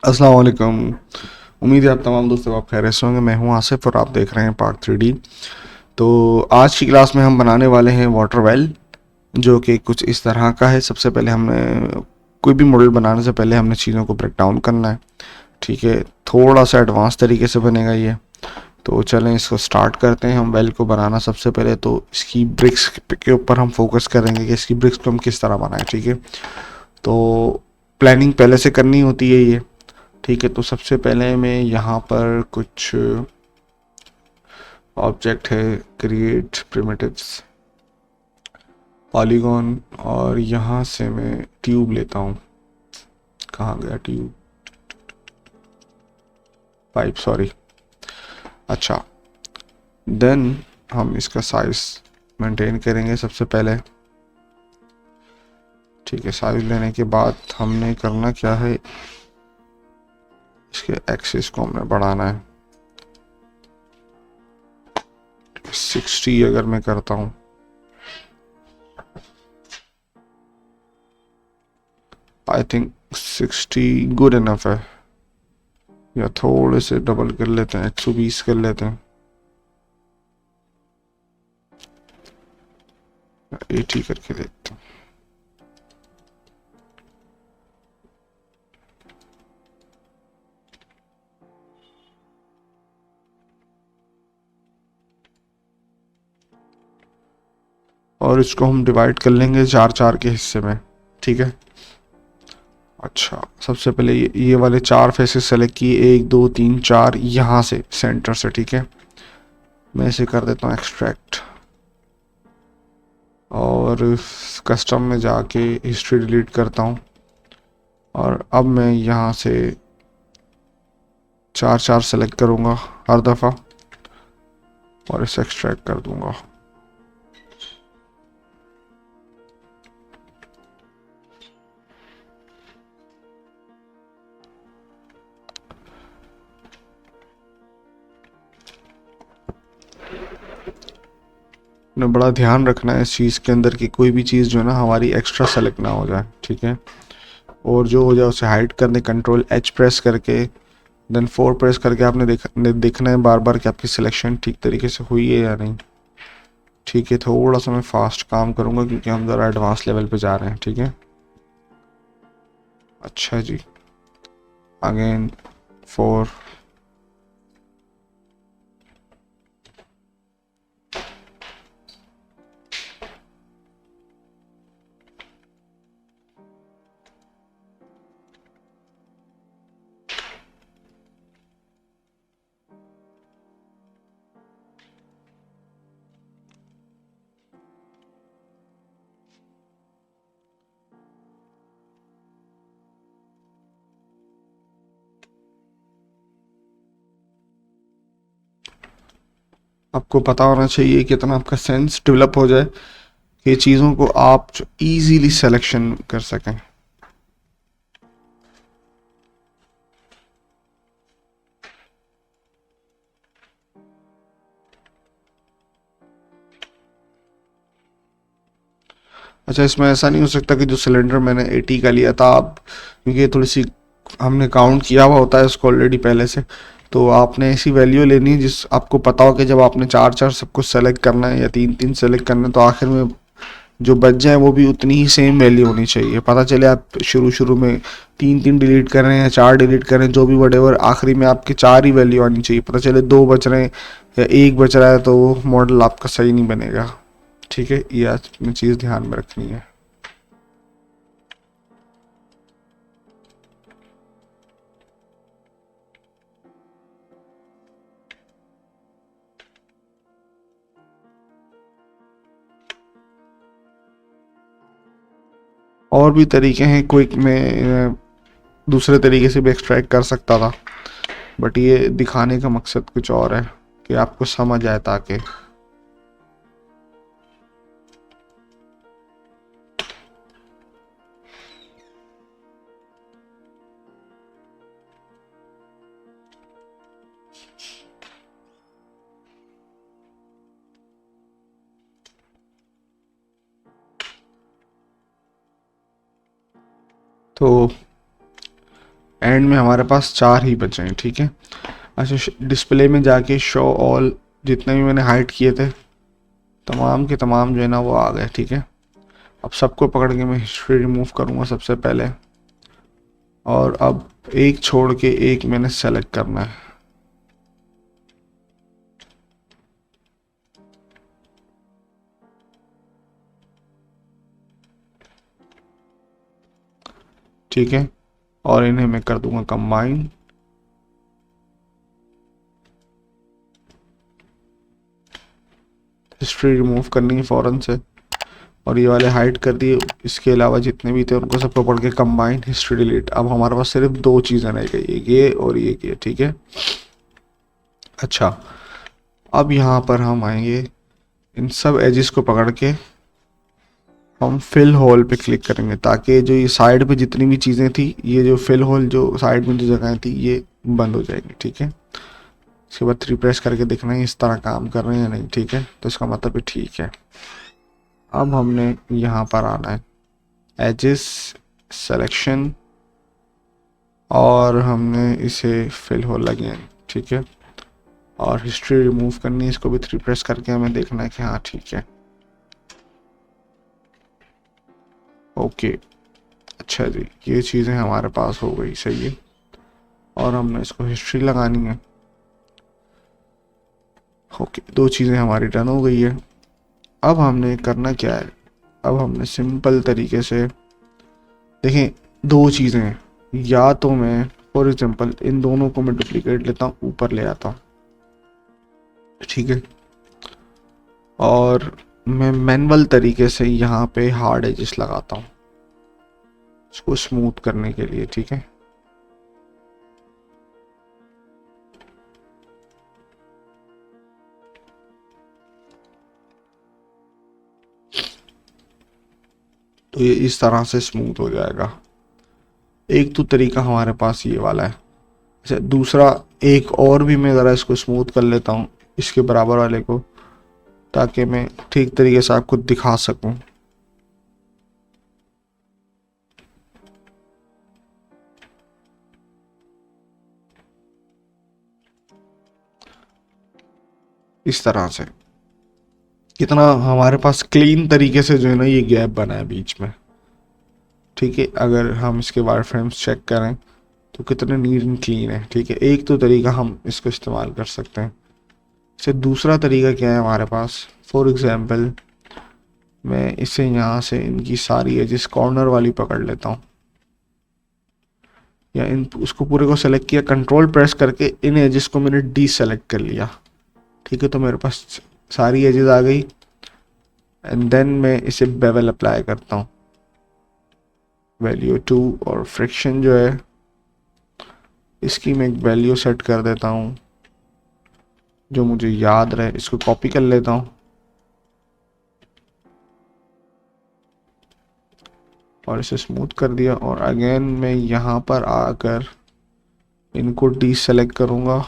अस्सलाम वालेकुम। उम्मीद है आप तमाम दोस्तों आप खैरियत से होंगे। मैं हूं आसिफ और आप देख रहे हैं पार्ट 3D। तो आज की क्लास में हम बनाने वाले हैं वाटर वेल, जो कि कुछ इस तरह का है। सबसे पहले हमने कोई भी मॉडल बनाने से पहले हमने चीज़ों को ब्रेक डाउन करना है। ठीक है, थोड़ा सा एडवांस तरीके से बनेगा ये। तो चलें इसको स्टार्ट करते हैं। हम वेल को बनाना सबसे पहले तो इसकी ब्रिक्स के ऊपर हम फोकस करेंगे कि इसकी ब्रिक्स को हम किस तरह बनाएं। ठीक है, तो प्लानिंग पहले से करनी होती है ये। ठीक है, तो सबसे पहले मैं यहाँ पर कुछ ऑब्जेक्ट है, क्रिएट प्रिमिटिव्स, पॉलीगॉन, और यहाँ से मैं ट्यूब लेता हूँ। कहाँ गया ट्यूब? Pipe, sorry. अच्छा, देन हम इसका साइज मेंटेन करेंगे सबसे पहले। ठीक है, साइज लेने के बाद हमने करना क्या है, इसके एक्सिस को हमने बढ़ाना है। 60 अगर मैं करता हूँ, आई थिंक 60 गुड इनफ है, या थोड़े से डबल कर लेते हैं, 120 कर लेते हैं, 80 करके देखते हैं। और इसको हम डिवाइड कर लेंगे चार चार के हिस्से में। ठीक है, अच्छा, सबसे पहले ये वाले चार फेसेस सेलेक्ट किए, 1 2 3 4, यहाँ से सेंटर से। ठीक है, मैं इसे कर देता हूँ एक्सट्रैक्ट, और कस्टम में जाके हिस्ट्री डिलीट करता हूँ। और अब मैं यहाँ से चार चार सेलेक्ट करूँगा हर दफ़ा, और इसे एक्सट्रैक्ट कर दूँगा। ने बड़ा ध्यान रखना है इस चीज़ के अंदर कि कोई भी चीज़ जो है ना हमारी एक्स्ट्रा सेलेक्ट ना हो जाए। ठीक है, और जो हो जाए उसे हाइड करने कंट्रोल एच प्रेस करके, देन 4 प्रेस करके आपने देखना है बार बार कि आपकी सिलेक्शन ठीक तरीके से हुई है या नहीं। ठीक है, थोड़ा सा मैं फास्ट काम करूँगा क्योंकि हम ज़रा एडवांस लेवल पे जा रहे हैं। ठीक है, अच्छा जी, अगेन 4। आपको पता होना चाहिए कि इतना आपका सेंस डेवलप हो जाए कि चीज़ों को आप इजीली सिलेक्शन कर सकें। अच्छा, इसमें ऐसा नहीं हो सकता कि जो सिलेंडर मैंने 80 का लिया था, आप क्योंकि ये थोड़ी सी हमने काउंट किया हुआ होता है उसको ऑलरेडी पहले से, तो आपने ऐसी वैल्यू लेनी है जिस आपको पता हो कि जब आपने चार चार सब कुछ सेलेक्ट करना है या तीन तीन सेलेक्ट करना है तो आखिर में जो बच जाए वो भी उतनी ही सेम वैल्यू होनी चाहिए। पता चले आप शुरू शुरू में तीन तीन डिलीट कर रहे हैं या चार डिलीट कर रहे हैं, जो भी वटेवर, आखिरी में आपके चार ही वैल्यू आनी चाहिए। पता चले दो बच रहे हैं या एक बच रहा है तो वो मॉडल आपका सही नहीं बनेगा। ठीक है, ये आज में चीज़ ध्यान में रखनी है। और भी तरीके हैं, क्विक में दूसरे तरीके से भी एक्सट्रैक्ट कर सकता था, बट ये दिखाने का मकसद कुछ और है कि आपको समझ आए ताकि। तो एंड में हमारे पास 4 ही बचे हैं, ठीक है। अच्छा, डिस्प्ले में जाके शो ऑल जितने भी मैंने हाइड किए थे तमाम के तमाम जो है ना वो आ गए, ठीक है। अब सबको पकड़ के मैं हिस्ट्री रिमूव करूँगा सबसे पहले, और अब एक छोड़ के एक मैंने सेलेक्ट करना है। ठीक है, और इन्हें मैं कर दूंगा कंबाइन। हिस्ट्री रिमूव करनी है फ़ौरन से, और ये वाले हाइड कर दिए। इसके अलावा जितने भी थे उनको सबको पढ़ के कंबाइन हिस्ट्री डिलीट। अब हमारे पास सिर्फ 2 चीज़ें रह गई, एक ये और ये, ठीक है। अच्छा, अब यहाँ पर हम आएंगे, इन सब एजेस को पकड़ के हम फिल होल पे क्लिक करेंगे, ताकि जो ये साइड पे जितनी भी चीज़ें थी, ये जो फिल होल जो साइड में जो जगह थी ये बंद हो जाएंगी, ठीक है। इसके बाद रिप्रेस करके देखना है इस तरह काम कर रहे हैं या नहीं, ठीक है। तो इसका मतलब ठीक है। अब हमने यहाँ पर आना है एजेस सिलेक्शन, और हमने इसे फिल होल अगेन, ठीक है। और हिस्ट्री रिमूव करनी है, इसको भी रिप्रेस करके हमें देखना है कि हाँ ठीक है, ओके। अच्छा जी, ये चीज़ें हमारे पास हो गई, सही है। और हमने इसको हिस्ट्री लगानी है, ओके। 2 चीज़ें हमारी डन हो गई है। अब हमने करना क्या है, अब हमने सिंपल तरीके से देखें, 2 चीज़ें हैं, या तो मैं फॉर एग्जांपल इन दोनों को मैं डुप्लीकेट लेता हूँ, ऊपर ले आता हूँ, ठीक है। और मैं मैनुअल तरीके से यहाँ पे हार्ड एजेस लगाता हूँ इसको स्मूथ करने के लिए, ठीक है। तो ये इस तरह से स्मूथ हो जाएगा। एक तो तरीका हमारे पास ये वाला है। अच्छा, दूसरा एक और भी मैं ज़रा इसको स्मूथ कर लेता हूँ इसके बराबर वाले को, ताकि मैं ठीक तरीके से आपको दिखा सकूं। इस तरह से कितना हमारे पास क्लीन तरीके से जो है ना ये गैप बना है बीच में, ठीक है। अगर हम इसके वायर फ्रेम्स चेक करें तो कितने नीट एंड क्लीन है, ठीक है। एक तो तरीका हम इसको इस्तेमाल कर सकते हैं। इससे दूसरा तरीका क्या है हमारे पास, फॉर एग्जांपल मैं इसे यहाँ से इनकी सारी एजेस कॉर्नर वाली पकड़ लेता हूँ, या इन उसको पूरे को सेलेक्ट किया, कंट्रोल प्रेस करके इन एजेस को मैंने डी सेलेक्ट कर लिया, ठीक है। तो मेरे पास सारी एजेस आ गई, एंड देन मैं इसे बेवल अप्लाई करता हूँ, वैल्यू 2, और फ्रिक्शन जो है इसकी मैं एक वैल्यू सेट कर देता हूँ जो मुझे याद रहे। इसको कॉपी कर लेता हूँ और इसे स्मूथ कर दिया, और अगेन मैं यहाँ पर आकर इनको डी सेलेक्ट करूँगा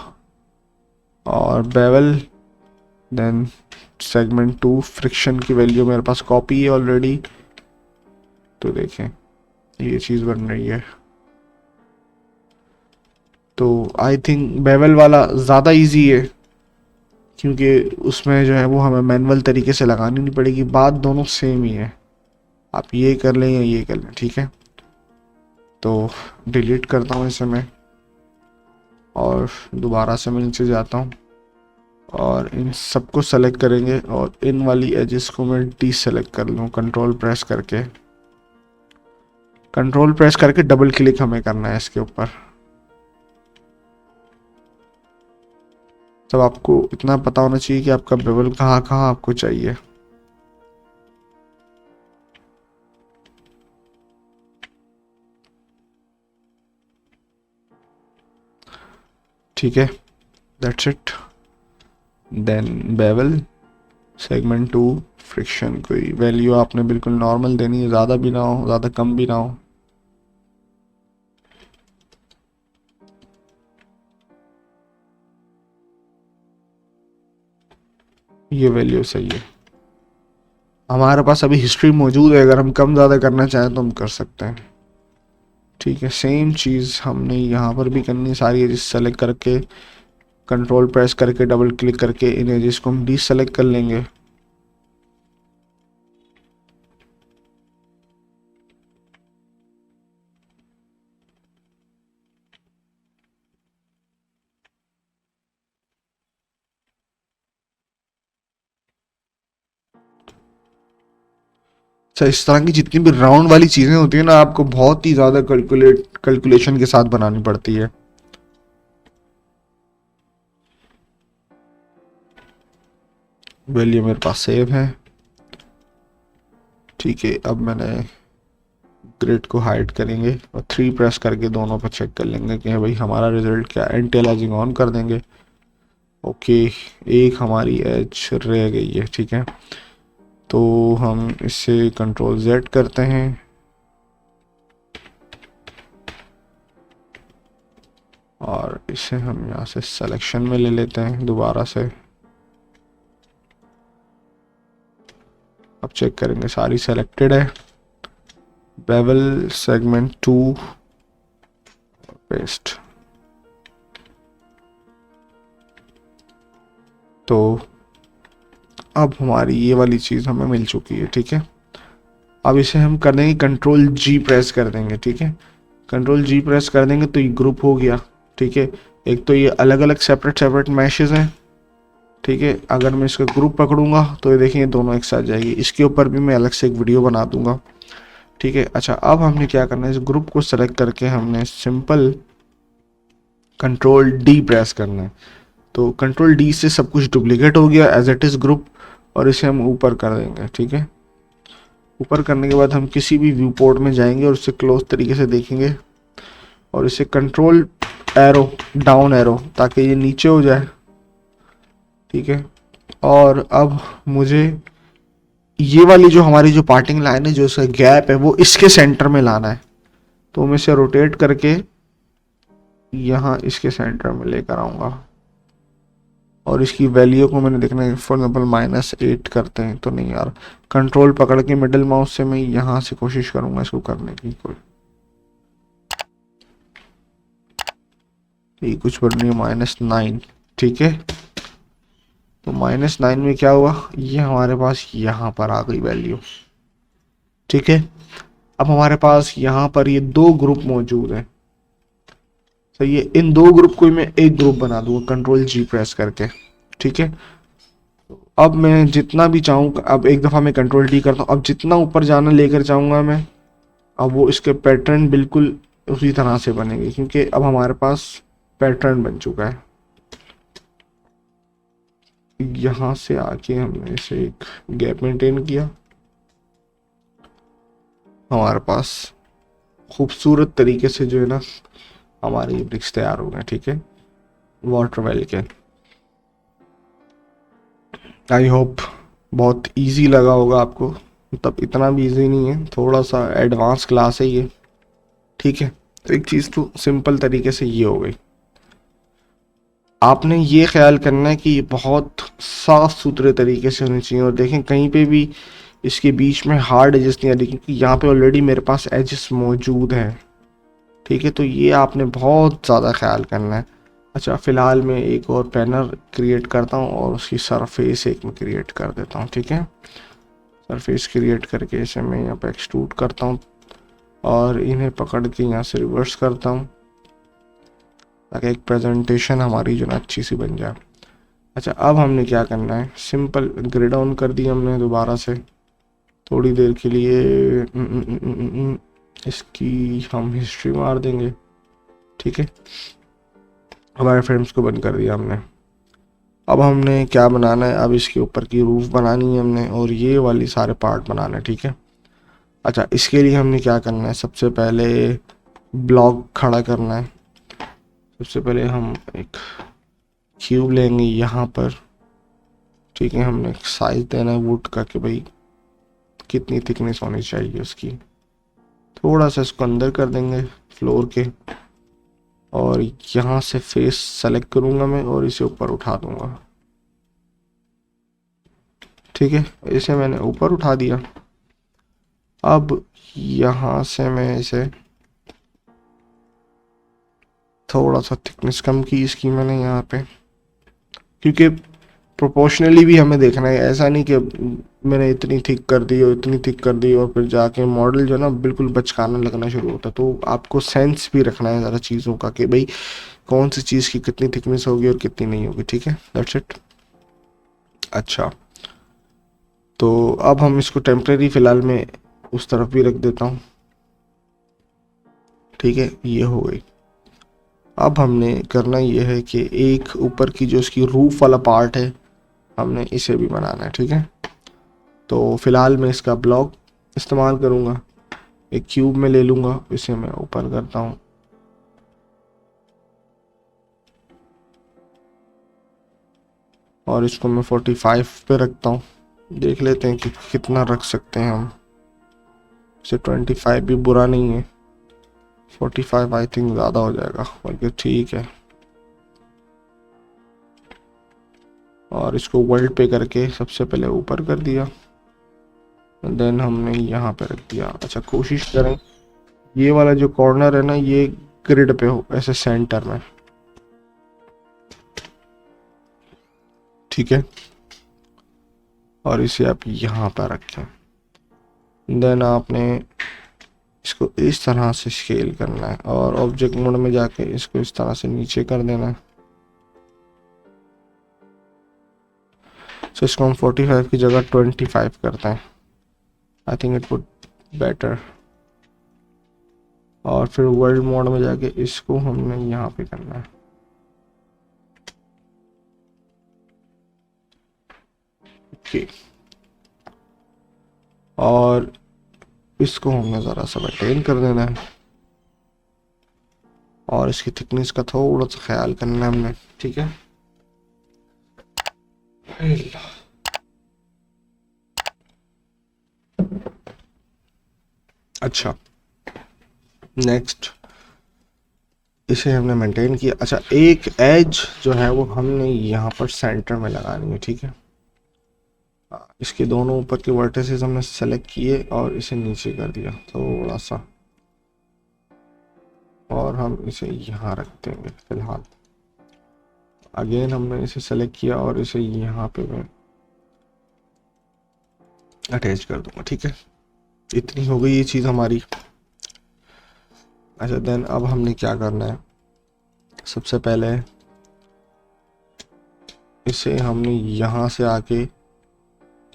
और बेवल, देन सेगमेंट 2, फ्रिक्शन की वैल्यू मेरे पास कॉपी है ऑलरेडी। तो देखें ये चीज़ बन रही है। तो आई थिंक बेवल वाला ज़्यादा इजी है, क्योंकि उसमें जो है वो हमें मैनुअल तरीके से लगानी नहीं पड़ेगी। बात दोनों सेम ही है, आप ये कर लें या ये कर लें, ठीक है। तो डिलीट करता हूँ इसे मैं, और दोबारा से मैं नीचे जाता हूँ और इन सबको सेलेक्ट करेंगे, और इन वाली एजेस को मैं डी सेलेक्ट कर लूँ कंट्रोल प्रेस करके। कंट्रोल प्रेस करके डबल क्लिक हमें करना है इसके ऊपर। तब आपको इतना पता होना चाहिए कि आपका बेवल कहाँ कहाँ आपको चाहिए। ठीक है, that's it. Then bevel, segment 2, friction, कोई वैल्यू आपने बिल्कुल नॉर्मल देनी है, ज़्यादा भी ना हो ज़्यादा कम भी ना हो। ये वैल्यू सही है। हमारे पास अभी हिस्ट्री मौजूद है, अगर हम कम ज़्यादा करना चाहें तो हम कर सकते हैं, ठीक है, सेम चीज़ हमने यहाँ पर भी करनी है। सारी एजेस सेलेक्ट करके कंट्रोल प्रेस करके डबल क्लिक करके इन एजेस को हम डीसेलेक्ट कर लेंगे। अच्छा, इस तरह की जितनी भी राउंड वाली चीज़ें होती है ना, आपको बहुत ही ज़्यादा कैलकुलेशन के साथ बनानी पड़ती है। वैल्यू मेरे पास सेव है। ठीक है, अब मैंने ग्रिड को हाइड करेंगे और 3 प्रेस करके दोनों पर चेक कर लेंगे कि भाई हमारा रिजल्ट क्या है। एंटी-अलियासिंग ऑन कर देंगे। ओके, एक हमारी एज रह गई है। ठीक है, तो हम इसे कंट्रोल Z करते हैं और इसे हम यहाँ से सिलेक्शन में ले लेते हैं दोबारा से। अब चेक करेंगे सारी सेलेक्टेड है। Bevel segment 2 paste. तो अब हमारी ये वाली चीज़ हमें मिल चुकी है। ठीक है, अब इसे हम कर देंगे कंट्रोल G प्रेस कर देंगे। ठीक है, कंट्रोल G प्रेस कर देंगे तो ये ग्रुप हो गया। ठीक है, एक तो ये अलग अलग सेपरेट मैशेस हैं। ठीक है, अगर मैं इसका ग्रुप पकड़ूंगा तो ये देखिए दोनों एक साथ जाएगी। इसके ऊपर भी मैं अलग से एक वीडियो बना दूंगा। ठीक है, अच्छा अब हमने क्या करना है, इस ग्रुप को सेलेक्ट करके हमने सिंपल कंट्रोल D प्रेस करना है। तो कंट्रोल D से सब कुछ डुप्लीकेट हो गया एज इट इज़ ग्रुप, और इसे हम ऊपर कर देंगे। ठीक है, ऊपर करने के बाद हम किसी भी व्यू पोर्ट में जाएंगे और उसे क्लोज तरीके से देखेंगे और इसे कंट्रोल एरो डाउन एरो ताकि ये नीचे हो जाए। ठीक है, और अब मुझे ये वाली जो हमारी जो पार्टिंग लाइन है, जो इसका गैप है, वो इसके सेंटर में लाना है। तो मैं इसे रोटेट करके यहाँ इसके सेंटर में लेकर आऊँगा और इसकी वैल्यू को मैंने देखना है। फॉर एग्जाम्पल -8 करते हैं तो नहीं यार, कंट्रोल पकड़ के मिडिल माउस से मैं यहाँ से कोशिश करूँगा इसको करने की। कोई ये कुछ बन रही है -9। ठीक है, तो -9 में क्या हुआ, ये हमारे पास यहाँ पर आ गई वैल्यू। ठीक है, अब हमारे पास यहाँ पर ये 2 ग्रुप मौजूद हैं। सही है, इन 2 ग्रुप को मैं एक ग्रुप बना दूंगा कंट्रोल G प्रेस करके। ठीक है, अब मैं जितना भी चाहूँ, अब एक दफ़ा मैं कंट्रोल D करता हूँ, अब जितना ऊपर जाना लेकर चाहूँगा मैं, अब वो इसके पैटर्न बिल्कुल उसी तरह से बनेंगे क्योंकि अब हमारे पास पैटर्न बन चुका है। यहाँ से आके हमने इसे एक गैप मेंटेन किया, हमारे पास खूबसूरत तरीके से जो है ना हमारे ब्रिक्स तैयार हो गए। ठीक है, वाटर वेल के। आई होप बहुत इजी लगा होगा आपको, मतलब इतना भी इजी नहीं है, थोड़ा सा एडवांस क्लास है ये। ठीक है, तो एक चीज़ तो सिंपल तरीके से ये हो गई। आपने ये ख्याल करना है कि ये बहुत साफ सुथरे तरीके से होनी चाहिए, और देखें कहीं पे भी इसके बीच में हार्ड एजेस नहीं आ रही क्योंकि यहाँ पे ऑलरेडी मेरे पास एजेस मौजूद हैं। ठीक है, तो ये आपने बहुत ज़्यादा ख्याल करना है। अच्छा, फ़िलहाल मैं एक और पैनल क्रिएट करता हूँ और उसकी सरफेस एक में क्रिएट कर देता हूँ। ठीक है, सरफेस क्रिएट करके इसे मैं यहाँ पे एक्सट्रूड करता हूँ और इन्हें पकड़ के यहाँ से रिवर्स करता हूँ ताकि एक प्रेजेंटेशन हमारी जो ना अच्छी सी बन जाए। अच्छा, अब हमने क्या करना है, सिंपल ग्रिड ऑन कर दी हमने दोबारा से थोड़ी देर के लिए। इसकी हम हिस्ट्री मार देंगे। ठीक है, हमारे फ्रेम्स को बंद कर दिया हमने। अब हमने क्या बनाना है, अब इसके ऊपर की रूफ बनानी है हमने और ये वाली सारे पार्ट बनाने। ठीक है, अच्छा इसके लिए हमने क्या करना है, सबसे पहले ब्लॉक खड़ा करना है। सबसे पहले हम एक क्यूब लेंगे यहाँ पर। ठीक है, हमने एक साइज देना है वुड का कि भाई कितनी थिकनेस होनी चाहिए उसकी। थोड़ा सा इसको अंदर कर देंगे फ्लोर के और यहाँ से फेस सेलेक्ट करूँगा मैं और इसे ऊपर उठा दूँगा। ठीक है, इसे मैंने ऊपर उठा दिया। अब यहाँ से मैं इसे थोड़ा सा थिकनेस कम की इसकी मैंने यहाँ पे, क्योंकि प्रोपोर्शनली भी हमें देखना है। ऐसा नहीं कि मैंने इतनी थिक कर दी और इतनी थिक कर दी और फिर जाके मॉडल जो है ना बिल्कुल बचकाना लगना शुरू होता है। तो आपको सेंस भी रखना है ज़रा चीज़ों का कि भाई कौन सी चीज़ की कितनी थिकनेस होगी और कितनी नहीं होगी। ठीक है, दैट्स इट। अच्छा, तो अब हम इसको टेम्परेरी फ़िलहाल में उस तरफ भी रख देता हूँ। ठीक है, ये हो गई। अब हमने करना ये है कि एक ऊपर की जो इसकी रूफ वाला पार्ट है हमने इसे भी बनाना है। ठीक है, तो फ़िलहाल मैं इसका ब्लॉक इस्तेमाल करूँगा, एक क्यूब में ले लूँगा, इसे मैं ऊपर करता हूँ। और इसको मैं 45 पे रखता हूँ। देख लेते हैं कि कितना रख सकते हैं हम इसे। 25 भी बुरा नहीं है, 45 आई थिंक ज़्यादा हो जाएगा, बल्कि ठीक है। और इसको वर्ल्ड पे करके सबसे पहले ऊपर कर दिया, देन हमने यहाँ पे रख दिया। अच्छा, कोशिश करें ये वाला जो कॉर्नर है ना ये ग्रिड पे हो, ऐसे सेंटर में। ठीक है, और इसे आप यहाँ पर रखें। देन आपने इसको इस तरह से स्केल करना है और ऑब्जेक्ट मोड में जाके इसको इस तरह से नीचे कर देना है। तो इसको हम 45 की जगह 25 करते हैं। I think it would better. और फिर वर्ल्ड मोड में जाके इसको हमने यहाँ पे करना है। ओके, और इसको हमने ज़रा सा मेंटेन कर देना है और इसकी थिकनेस का थोड़ा सा ख्याल करना है हमने। ठीक है, अच्छा नेक्स्ट इसे हमने मेंटेन किया। अच्छा, एक एज जो है वो हमने यहाँ पर सेंटर में लगानी है। ठीक है, इसके दोनों ऊपर के वर्टिसेस हमने सेलेक्ट किए और इसे नीचे कर दिया थोड़ा सा, और हम इसे यहाँ रख देंगे फिलहाल। अगेन हमने इसे सेलेक्ट किया और इसे यहाँ पे मैं अटैच कर दूंगा। ठीक है, इतनी हो गई ये चीज़ हमारी। अच्छा, देन अब हमने क्या करना है, सबसे पहले इसे हमने यहाँ से आके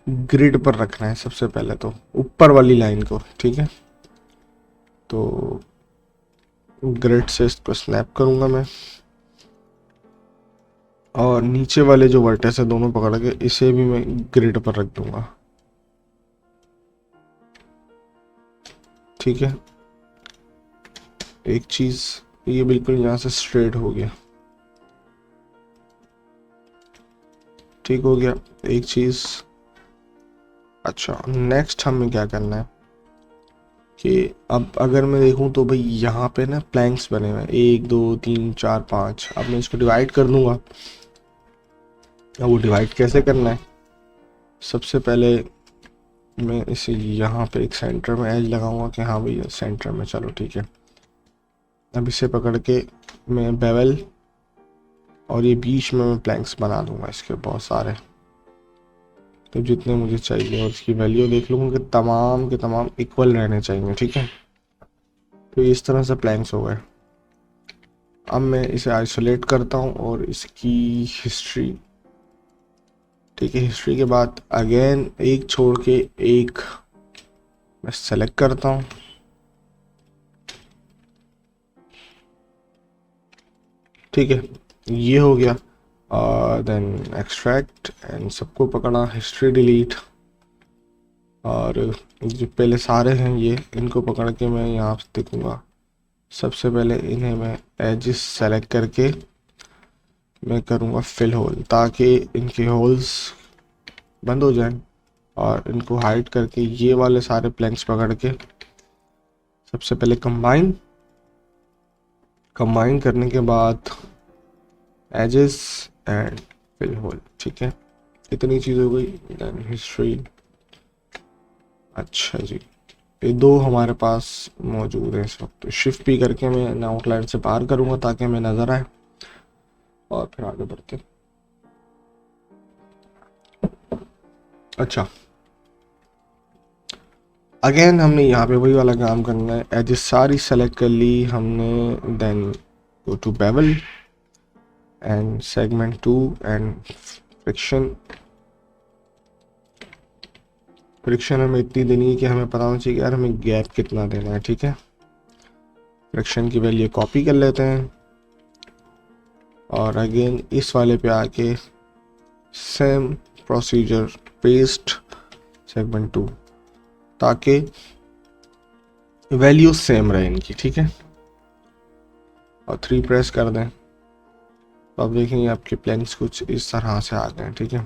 ग्रिड पर रखना है सबसे पहले, तो ऊपर वाली लाइन को। ठीक है, तो ग्रिड से इसको स्नैप करूँगा मैं और नीचे वाले जो वर्टेक्स है दोनों पकड़ के इसे भी मैं ग्रिड पर रख दूंगा। ठीक है, एक चीज़ ये बिल्कुल यहाँ से स्ट्रेट हो गया। ठीक हो गया, एक चीज़। अच्छा, नेक्स्ट हमें क्या करना है कि अब अगर मैं देखूं तो भाई यहाँ पे ना प्लैंक्स बने हुए हैं 1 2 3 4 5। अब मैं इसको डिवाइड कर दूंगा। अब वो डिवाइड कैसे करना है, सबसे पहले मैं इसे यहाँ पे एक सेंटर में एज लगाऊंगा कि हाँ भैया सेंटर में, चलो ठीक है। अब इसे पकड़ के मैं बेवल और ये बीच में मैं प्लैंक्स बना दूंगा इसके बहुत सारे, तो जितने मुझे चाहिए, और इसकी वैल्यू देख लूँगा कि तमाम के तमाम इक्वल रहने चाहिए। ठीक है, तो इस तरह से प्लैंक्स हो गए। अब मैं इसे आइसोलेट करता हूँ और इसकी हिस्ट्री। ठीक है, हिस्ट्री के बाद अगेन एक छोड़ के एक मैं सेलेक्ट करता हूँ। ठीक है, ये हो गया। देन एक्सट्रैक्ट एंड सबको पकड़ा, हिस्ट्री डिलीट, और जो पहले सारे हैं ये इनको पकड़ के मैं यहाँ पे देखूँगा। सबसे पहले इन्हें मैं एजेस सेलेक्ट करके मैं करूँगा फिल होल, ताकि इनके होल्स बंद हो जाएं, और इनको हाइड करके ये वाले सारे प्लैंक्स पकड़ के सबसे पहले कंबाइन करने के बाद एजेस एंड फिल होल। ठीक है, इतनी चीज़ हो गई। Then history. अच्छा जी, ये दो हमारे पास मौजूद है इस वक्त। शिफ्ट भी करके मैं आउटलाइन से बाहर करूँगा ताकि हमें नज़र आए, और फिर आगे बढ़ते। अच्छा, अगेन हमने यहाँ पे वही वाला काम करना है। एजेस सारी सेलेक्ट कर ली हमने, then go to bevel and segment 2 and friction हमें इतनी देनी है कि हमें पता होना चाहिए कि यार हमें गैप कितना देना है। ठीक है, फ्रिक्शन की वैल्यू कॉपी कर लेते हैं और अगेन इस वाले पे आके सेम प्रोसीजर, पेस्ट सेगमेंट 2, ताकि वैल्यू सेम रहे इनकी। ठीक है, और 3 प्रेस कर दें तो अब देखेंगे आपके प्लैंक्स कुछ इस तरह से आ गए। ठीक है,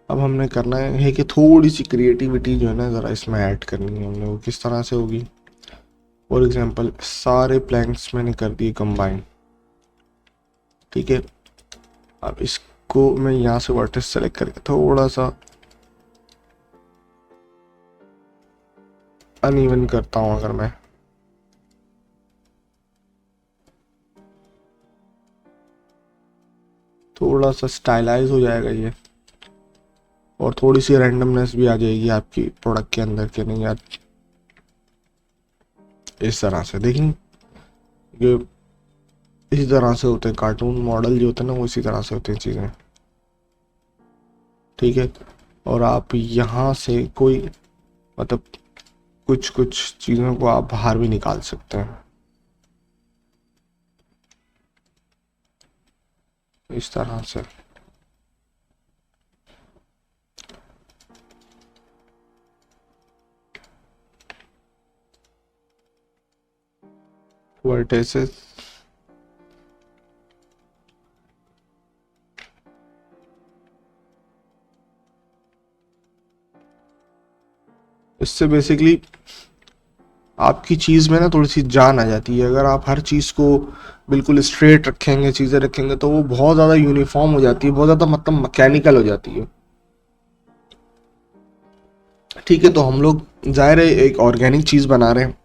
अब हमने करना है कि थोड़ी सी क्रिएटिविटी जो है ना ज़रा इसमें ऐड करनी है हमने। वो किस तरह से होगी? फॉर एग्जांपल सारे प्लैंक्स मैंने कर दिए कंबाइन। ठीक है, अब इसको मैं यहाँ से वर्टेक्स सेलेक्ट करके थोड़ा सा अनइवन करता हूँ। अगर मैं थोड़ा सा स्टाइलाइज हो जाएगा ये, और थोड़ी सी रैंडमनेस भी आ जाएगी आपकी प्रोडक्ट के अंदर के। नहीं यार, इस तरह से देखें, ये इसी तरह से होते हैं कार्टून मॉडल जो होते हैं ना, वो इसी तरह से होते हैं चीज़ें। ठीक है, और आप यहाँ से कोई मतलब कुछ कुछ चीज़ों को आप बाहर भी निकाल सकते हैं इस तरह से। वर्टेसेस इससे बेसिकली आपकी चीज़ में ना थोड़ी सी जान आ जाती है। अगर आप हर चीज़ को बिल्कुल स्ट्रेट रखेंगे, चीज़ें रखेंगे, तो वो बहुत ज़्यादा यूनिफॉर्म हो जाती है, बहुत ज़्यादा मतलब मैकेनिकल हो जाती है। ठीक है, तो हम लोग जाहिर है एक ऑर्गेनिक चीज़ बना रहे हैं।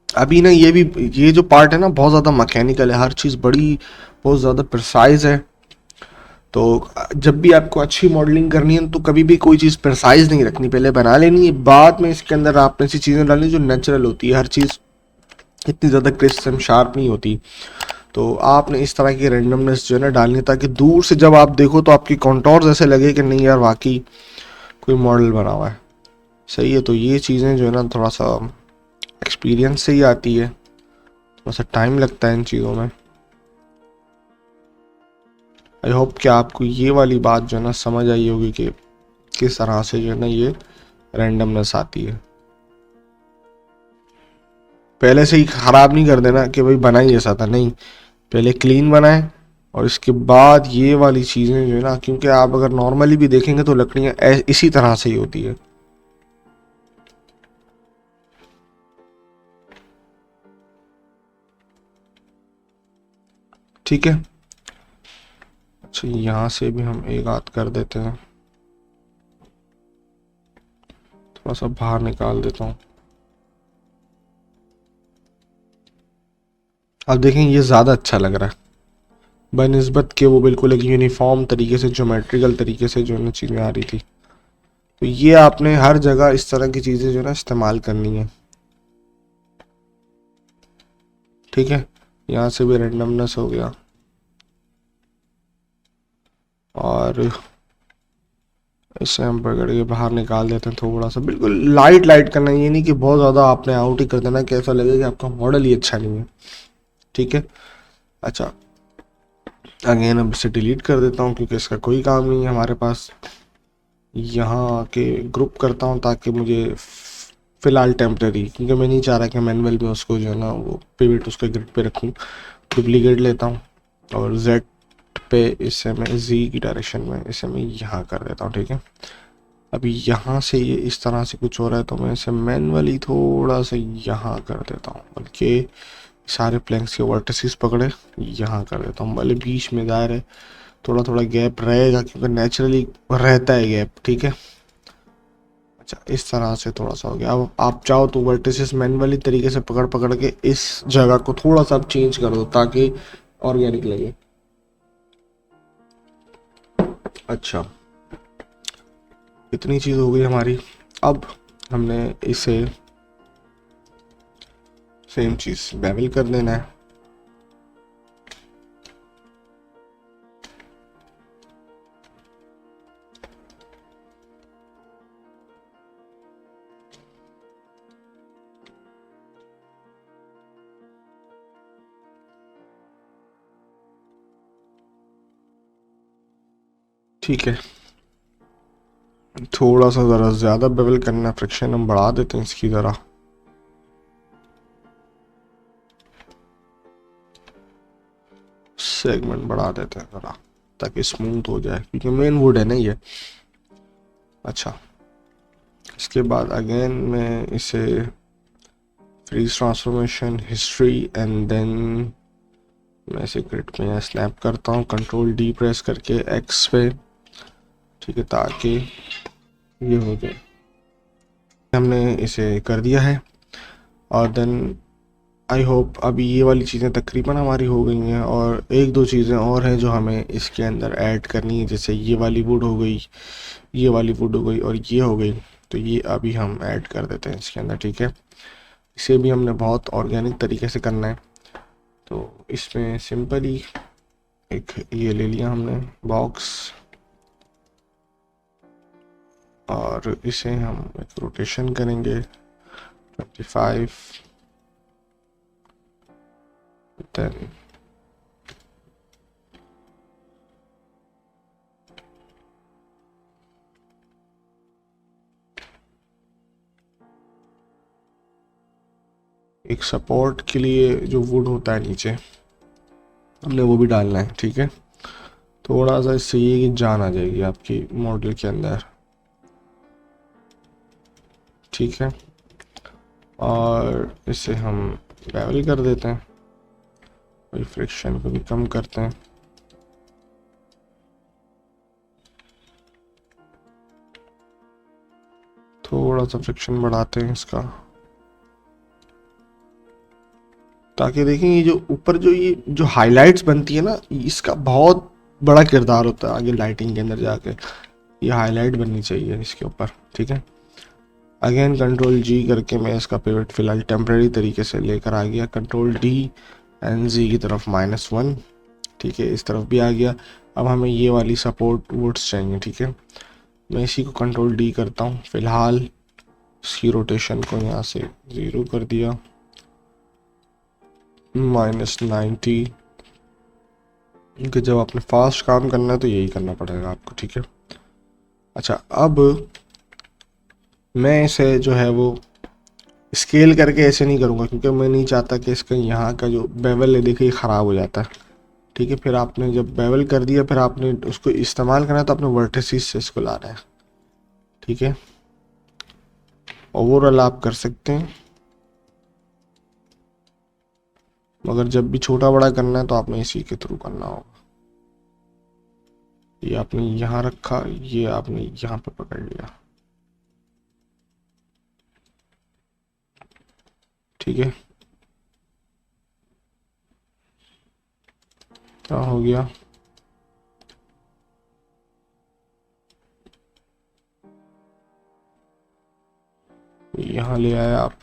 अभी ना ये जो पार्ट है ना बहुत ज़्यादा मैकेनिकल है, हर चीज़ बड़ी बहुत ज़्यादा प्रिसाइज है। तो जब भी आपको अच्छी मॉडलिंग करनी है तो कभी भी कोई चीज़ प्रिसाइज नहीं रखनी, पहले बना लेनी है, बाद में इसके अंदर आपने ऐसी चीज़ें डालनी जो नेचुरल होती है। हर चीज़ इतनी ज़्यादा क्रिस्प एंड शार्प नहीं होती, तो आपने इस तरह की रैंडमनेस जो है ना डालनी है, ताकि दूर से जब आप देखो तो आपकी कॉन्टोर्स ऐसे लगे कि नहीं यार वाकई कोई मॉडल बना हुआ है। सही है, तो ये चीज़ें जो है ना थोड़ा सा एक्सपीरियंस से ही आती है, थोड़ा सा टाइम लगता है इन चीज़ों में। आई होप कि आपको ये वाली बात जो है ना समझ आई होगी कि किस तरह से जो है ना ये रैंडमनेस आती है। पहले से ही ख़राब नहीं कर देना कि भाई बना ही ऐसा था, नहीं, पहले क्लीन बनाए और इसके बाद ये वाली चीज़ें जो है ना, क्योंकि आप अगर नॉर्मली भी देखेंगे तो लकड़ियाँ इसी तरह से ही होती है। ठीक है, अच्छा यहाँ से भी हम एक आध कर देते हैं, थोड़ा सा बाहर निकाल देता हूँ। अब देखें ये ज़्यादा अच्छा लग रहा है बनिस्बत के वो बिल्कुल एक यूनिफॉर्म तरीके से ज्योमेट्रिकल तरीके से जो है ना चीज़ें आ रही थी। तो ये आपने हर जगह इस तरह की चीज़ें जो है ना इस्तेमाल करनी है। ठीक है, यहाँ से भी रैंडमनेस हो गया, और इसे हम पकड़ के बाहर निकाल देते हैं। थोड़ा सा बिल्कुल लाइट लाइट करना, ये नहीं कि बहुत ज़्यादा आपने आउट ही कर देना कि ऐसा लगे कि आपका मॉडल ही अच्छा नहीं है। ठीक है, अच्छा अगेन अब इसे डिलीट कर देता हूँ क्योंकि इसका कोई काम नहीं है हमारे पास। यहाँ आके ग्रुप करता हूँ ताकि मुझे फ़िलहाल टेम्प्रेरी, क्योंकि मैं नहीं चाह रहा कि मैनुअल में उसको जो है ना वो पिवट उसके ग्रिड पे रखूँ। डुप्लीकेट लेता हूँ और Z पे इसे मैं Z की डायरेक्शन में इसे मैं यहाँ कर देता हूँ। ठीक है, अभी यहाँ से ये इस तरह से कुछ हो रहा है तो मैं इसे मैनुअली थोड़ा सा यहाँ कर देता हूँ, बल्कि सारे प्लैंक्स के वर्टिसेस पकड़े यहाँ कर देता हूँ। भले बीच में दायर है, थोड़ा थोड़ा गैप रहेगा क्योंकि नेचुरली रहता है गैप। ठीक है, अच्छा, इस तरह से थोड़ा सा हो गया। अब आप चाहो तो वर्टिसेस मैन्युअली तरीके से पकड़ पकड़ के इस जगह को थोड़ा सा चेंज कर दो ताकि ऑर्गेनिक लगे। अच्छा, इतनी चीज़ हो गई हमारी। अब हमने इसे सेम चीज़ बेवल कर देना है। ठीक है, थोड़ा सा ज़रा ज़्यादा बेवल करना, फ्रिक्शन हम बढ़ा देते हैं इसकी ज़रा। सेगमेंट बढ़ा देते हैं ज़रा ताकि स्मूथ हो जाए, क्योंकि मेन वुड है ना ये। अच्छा, इसके बाद अगेन मैं इसे freeze transformation, history and then मैं इसे ग्रिड में स्नैप करता हूँ कंट्रोल डी प्रेस करके एक्स पे, ठीक है, ताकि ये हो जाए। हमने इसे कर दिया है और देन आई होप अभी ये वाली चीज़ें तकरीबन हमारी हो गई हैं, और एक दो चीज़ें और हैं जो हमें इसके अंदर ऐड करनी है, जैसे ये वाली वुड हो गई, ये वाली वुड हो गई और ये हो गई। तो ये अभी हम ऐड कर देते हैं इसके अंदर, ठीक है। इसे भी हमने बहुत ऑर्गेनिक तरीके से करना है। तो इसमें सिंपली एक ये ले लिया हमने बॉक्स, और इसे हम एक रोटेशन करेंगे 25, देन एक सपोर्ट के लिए जो वुड होता है नीचे, हमने वो भी डालना है, ठीक है। थोड़ा सा इससे ये कि जान आ जाएगी आपकी मॉडल के अंदर, ठीक है। और इसे हम बेवल कर देते हैं, और फ्रिक्शन को भी कम करते हैं। थोड़ा सा फ्रिक्शन बढ़ाते हैं इसका, ताकि देखें ये जो ऊपर ये जो हाइलाइट्स बनती है ना, इसका बहुत बड़ा किरदार होता है आगे लाइटिंग के अंदर जाके। ये हाईलाइट बननी चाहिए इसके ऊपर, ठीक है। अगेन कंट्रोल जी करके मैं इसका पिवट फिलहाल टेम्परेरी तरीके से लेकर आ गया, कंट्रोल डी एंड जी की तरफ -1, ठीक है, इस तरफ भी आ गया। अब हमें ये वाली सपोर्ट वुड्स चाहिए, ठीक है। मैं इसी को कंट्रोल डी करता हूँ फिलहाल, इसकी रोटेशन को यहाँ से 0 कर दिया, -90, क्योंकि जब आपने फास्ट काम करना है तो यही करना पड़ेगा आपको, ठीक है। अच्छा, अब मैं इसे जो है वो स्केल करके ऐसे नहीं करूँगा, क्योंकि मैं नहीं चाहता कि इसका यहाँ का जो बेवल है देखिए ख़राब हो जाता है, ठीक है। फिर आपने जब बेवल कर दिया, फिर आपने उसको इस्तेमाल करना है तो आपने वर्टिसेस से इसको लाना है, ठीक है। ओवरऑल आप कर सकते हैं, मगर जब भी छोटा बड़ा करना है तो आपने इसी के थ्रू करना होगा। ये आपने यहाँ रखा, ये आपने यहाँ पे पकड़ लिया, ठीक है। क्या हो गया, यहाँ ले आए आप,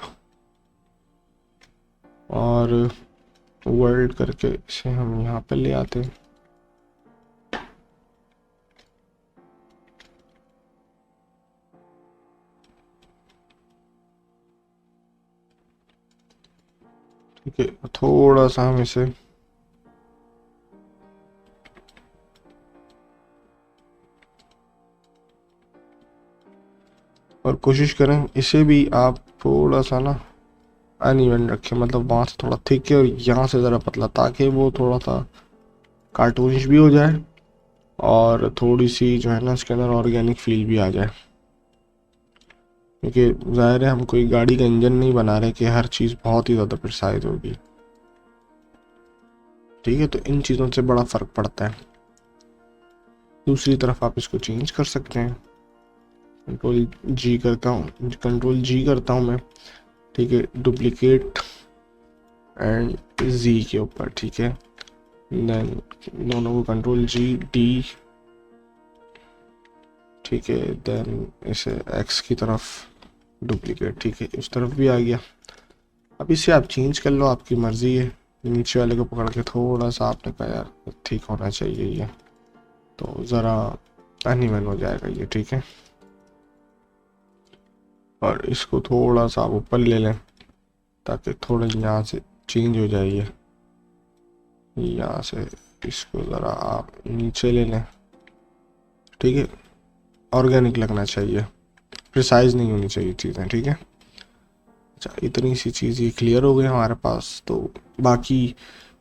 और वर्ल्ड करके इसे हम यहाँ पे ले आते हैं, ठीक है। थोड़ा सा हम इसे और कोशिश करें इसे भी आप थोड़ा सा ना अनइवन रखें, मतलब वहाँ से थोड़ा थिक है और यहाँ से ज़रा पतला, ताकि वो थोड़ा सा कार्टूनिश भी हो जाए और थोड़ी सी जो है ना इसके अंदर ऑर्गेनिक फील भी आ जाए, क्योंकि ज़ाहिर है हम कोई गाड़ी का इंजन नहीं बना रहे कि हर चीज़ बहुत ही ज़्यादा प्रिसाइज होगी, ठीक है। तो इन चीज़ों से बड़ा फ़र्क पड़ता है। दूसरी तरफ आप इसको चेंज कर सकते हैं, कंट्रोल जी करता हूँ मैं, ठीक है, डुप्लीकेट एंड जी के ऊपर, ठीक है, देन दोनों को कंट्रोल जी डी, ठीक है, देन इसे एक्स की तरफ डुप्लीकेट, ठीक है, उस तरफ भी आ गया। अब इसे आप चेंज कर लो, आपकी मर्जी है। नीचे वाले को पकड़ के थोड़ा सा आपने कहा यार ठीक होना चाहिए ये, तो ज़रा अनइवन हो जाएगा ये, ठीक है। और इसको थोड़ा सा आप ऊपर ले लें ताकि थोड़ा यहाँ से चेंज हो जाए ये, यहाँ से इसको ज़रा आप नीचे ले लें, ठीक है। ऑर्गेनिक लगना चाहिए, प्रिसाइज नहीं होनी चाहिए चीज़ें, ठीक है। अच्छा, इतनी सी चीज़ ये क्लियर हो गई हमारे पास। तो बाकी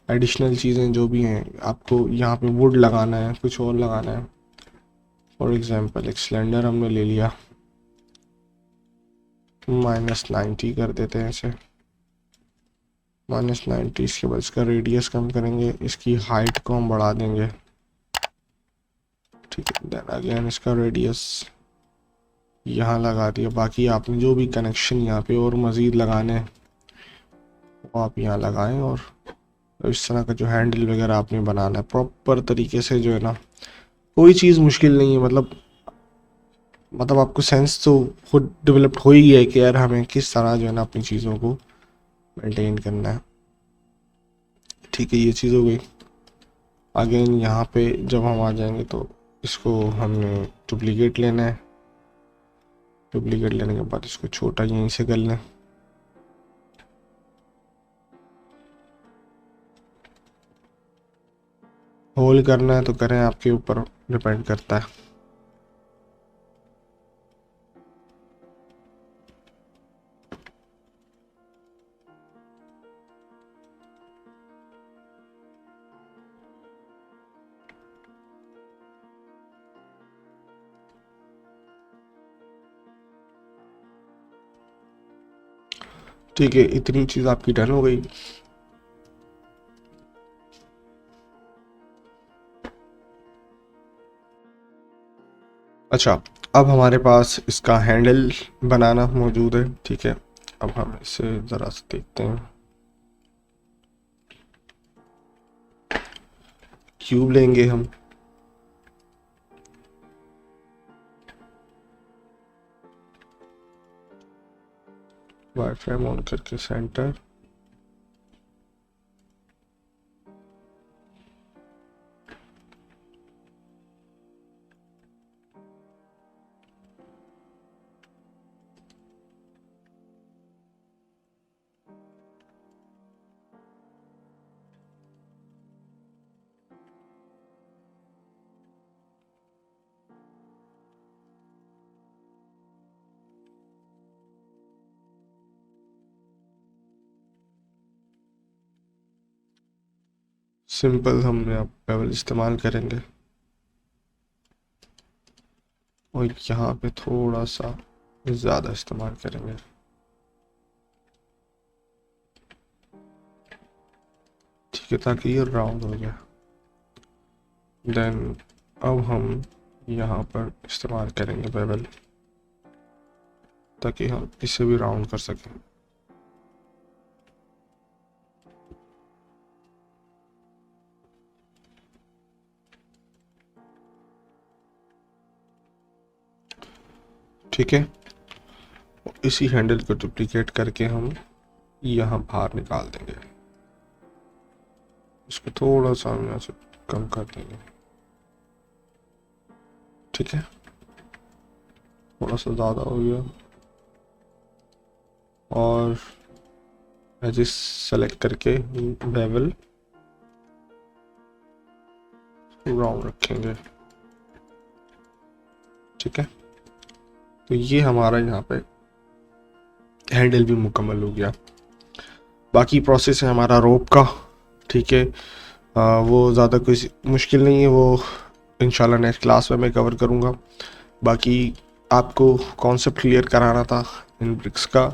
एडिशनल चीज़ें जो भी हैं, आपको यहाँ पे वुड लगाना है, कुछ और लगाना है। फॉर एग्जांपल एक सिलेंडर हमने ले लिया, -90 कर देते हैं इसे, -90। इसके बाद इसका रेडियस कम करेंगे, इसकी हाइट को हम बढ़ा देंगे, ठीक है। देन अगेन इसका रेडियस यहाँ लगा दिया। बाकी आपने जो भी कनेक्शन यहाँ पे और मज़ीद लगाने हैं वो आप यहाँ लगाएं, और इस तरह का जो हैंडल वगैरह आपने बनाना है प्रॉपर तरीके से, जो है ना, कोई चीज़ मुश्किल नहीं है। मतलब आपको सेंस तो खुद डेवलप हो ही गया है कि यार हमें किस तरह जो है ना अपनी चीज़ों को मेंटेन करना है, ठीक है। ये चीज़ हो गई। अगेन यहाँ पे जब हम आ जाएंगे तो इसको हमने डुप्लीकेट लेना है, डुप्लीकेट लेने के बाद इसको छोटा यहीं से कर लें, होल करना है तो करें, आपके ऊपर डिपेंड करता है। ठीक है, इतनी चीज़ आपकी डन हो गई। अच्छा, अब हमारे पास इसका हैंडल बनाना मौजूद है, ठीक है। अब हम इसे ज़रा से देखते हैं। क्यूब लेंगे हम, वाईफ्रेम ऑन करके सेंटर, सिंपल हम यहाँ पेबल इस्तेमाल करेंगे, और यहाँ पे थोड़ा सा ज़्यादा इस्तेमाल करेंगे, ठीक है, ताकि ये राउंड हो जाए। देन अब हम यहाँ पर इस्तेमाल करेंगे बेवल, ताकि हम इसे भी राउंड कर सकें। ठीक है, इसी हैंडल को डुप्लीकेट करके हम यहाँ बाहर निकाल देंगे, इसको थोड़ा सा हम यहाँ से कम कर देंगे, ठीक है, थोड़ा सा ज़्यादा हो गया। और एजिस सेलेक्ट करके बेवल राउंड रखेंगे, ठीक है। तो ये हमारा यहाँ पे हैंडल भी मुकम्मल हो गया। बाकी प्रोसेस है हमारा रोप का, ठीक है। वो ज़्यादा कोई मुश्किल नहीं है, वो इंशाल्लाह नेक्स्ट क्लास में मैं कवर करूँगा। बाकी आपको कॉन्सेप्ट क्लियर कराना था इन ब्रिक्स का,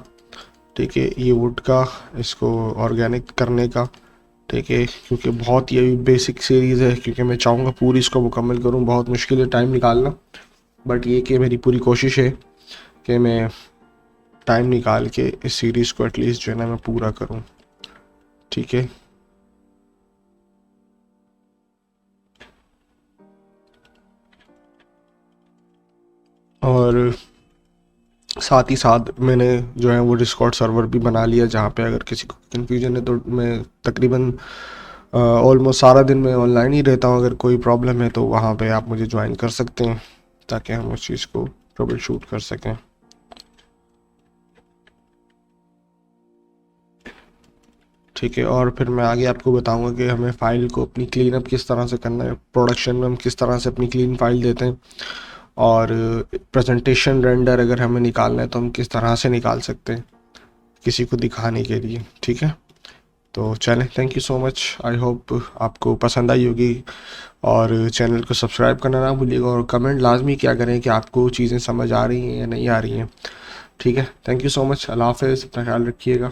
ठीक है, ये वुड का, इसको ऑर्गेनिक करने का, ठीक है, क्योंकि बहुत ही बेसिक सीरीज़ है, क्योंकि मैं चाहूँगा पूरी इसको मुकम्मल करूँ, बहुत मुश्किल है टाइम निकालना। बट ये कि मेरी पूरी कोशिश है कि मैं टाइम निकाल के इस सीरीज़ को एटलीस्ट जो है ना मैं पूरा करूँ। ठीक है, और साथ ही साथ मैंने जो है वो डिस्कॉर्ड सर्वर भी बना लिया, जहाँ पे अगर किसी को कन्फ्यूजन है तो मैं तकरीबन ऑलमोस्ट सारा दिन मैं ऑनलाइन ही रहता हूँ। अगर कोई प्रॉब्लम है तो वहाँ पे आप मुझे ज्वाइन कर सकते हैं ताकि हम उस चीज़ को ट्रबल शूट कर सकें। ठीक है, और फिर मैं आगे आपको बताऊंगा कि हमें फ़ाइल को अपनी क्लीन अप किस तरह से करना है, प्रोडक्शन में हम किस तरह से अपनी क्लीन फाइल देते हैं, और प्रेजेंटेशन रेंडर अगर हमें निकालना है तो हम किस तरह से निकाल सकते हैं किसी को दिखाने के लिए। ठीक है, तो चलें, thank you so much, I hope आपको पसंद आई होगी, और चैनल को सब्सक्राइब करना ना भूलिएगा, और कमेंट लाजमी क्या करें कि आपको चीज़ें समझ आ रही हैं या नहीं आ रही हैं। ठीक है, थैंक यू सो मच, अल्लाह हाफ़िज़, अपना ख्याल रखिएगा।